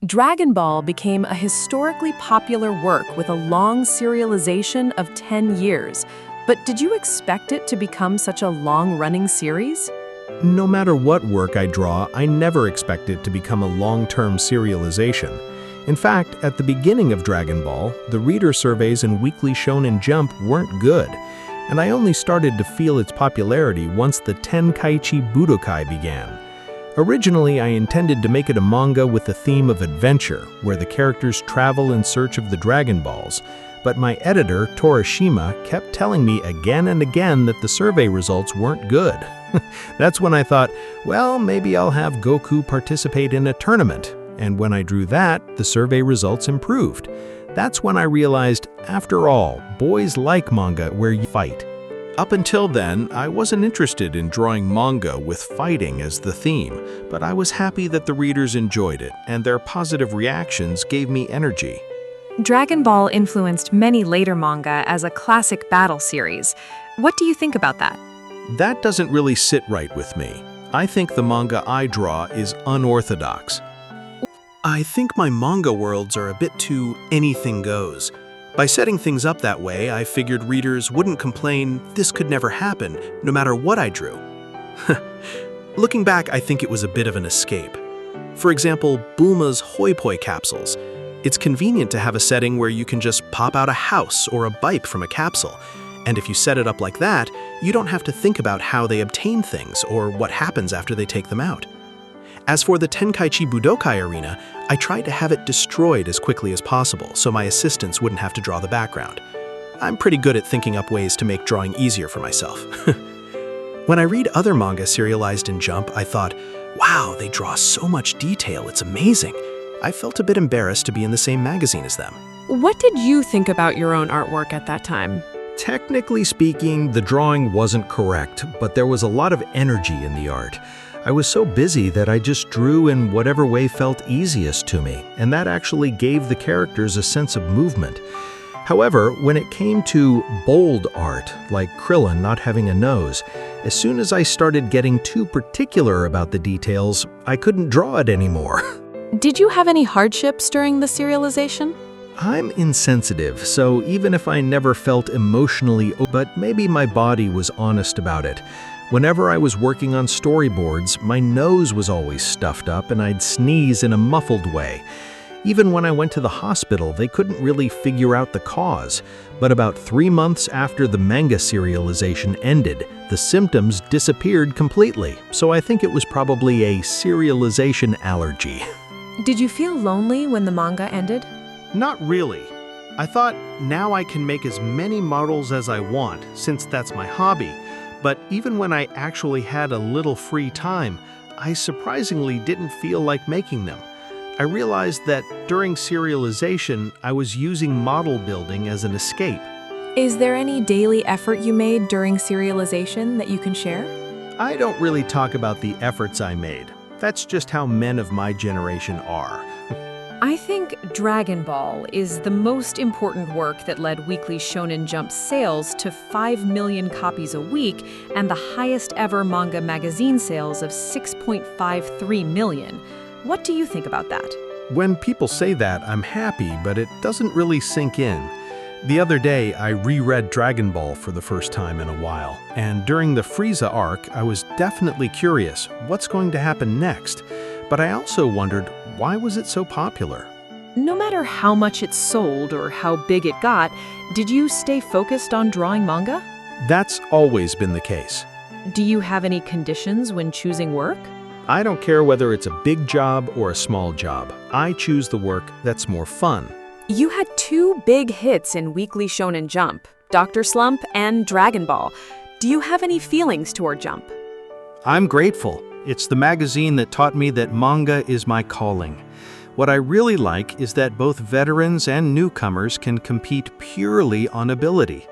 Dragon Ball became a historically popular work with a long serialization of 10 years. But did you expect it to become such a long-running series? No matter what work I draw, I never expect it to become a long-term serialization. In fact, at the beginning of Dragon Ball, the reader surveys in Weekly Shonen Jump weren't good, and I only started to feel its popularity once the Tenkaichi Budokai began. Originally, I intended to make it a manga with the theme of adventure, where the characters travel in search of the Dragon Balls, but my editor, Toriyama, kept telling me again and again that the survey results weren't good. That's when I thought, well, maybe I'll have Goku participate in a tournament. And when I drew that, the survey results improved. That's when I realized, after all, boys like manga where you fight. Up until then, I wasn't interested in drawing manga with fighting as the theme, but I was happy that the readers enjoyed it, and their positive reactions gave me energy. Dragon Ball influenced many later manga as a classic battle series. What do you think about that? That doesn't really sit right with me. I think the manga I draw is unorthodox. I think my manga worlds are a bit too anything goes. By setting things up that way, I figured readers wouldn't complain this could never happen, no matter what I drew. Looking back, I think it was a bit of an escape. For example, Bulma's Hoi Poi capsules. It's convenient to have a setting where you can just pop out a house or a bike from a capsule. And if you set it up like that, you don't have to think about how they obtain things or what happens after they take them out. As for the Tenkaichi Budokai arena, I tried to have it destroyed as quickly as possible so my assistants wouldn't have to draw the background. I'm pretty good at thinking up ways to make drawing easier for myself. When I read other manga serialized in Jump, I thought, wow, they draw so much detail, it's amazing. I felt a bit embarrassed to be in the same magazine as them. What did you think about your own artwork at that time? Technically speaking, the drawing wasn't correct, but there was a lot of energy in the art. I was so busy that I just drew in whatever way felt easiest to me, and that actually gave the characters a sense of movement. However, when it came to bold art, like Krillin not having a nose, as soon as I started getting too particular about the details, I couldn't draw it anymore. Did you have any hardships during the serialization? I'm insensitive, so even if I never felt emotionally, but maybe my body was honest about it. Whenever I was working on storyboards, my nose was always stuffed up and I'd sneeze in a muffled way. Even when I went to the hospital, they couldn't really figure out the cause. But about 3 months after the manga serialization ended, the symptoms disappeared completely, so I think it was probably a serialization allergy. Did you feel lonely when the manga ended? Not really. I thought, now I can make as many models as I want, since that's my hobby. But even when I actually had a little free time, I surprisingly didn't feel like making them. I realized that during serialization, I was using model building as an escape. Is there any daily effort you made during serialization that you can share? I don't really talk about the efforts I made. That's just how men of my generation are. I think Dragon Ball is the most important work that led Weekly Shonen Jump sales to 5 million copies a week and the highest ever manga magazine sales of 6.53 million. What do you think about that? When people say that, I'm happy, but it doesn't really sink in. The other day, I reread Dragon Ball for the first time in a while, and during the Frieza arc, I was definitely curious, what's going to happen next? But I also wondered, why was it so popular? No matter how much it sold or how big it got, did you stay focused on drawing manga? That's always been the case. Do you have any conditions when choosing work? I don't care whether it's a big job or a small job. I choose the work that's more fun. You had 2 big hits in Weekly Shonen Jump, Dr. Slump and Dragon Ball. Do you have any feelings toward Jump? I'm grateful. It's the magazine that taught me that manga is my calling. What I really like is that both veterans and newcomers can compete purely on ability.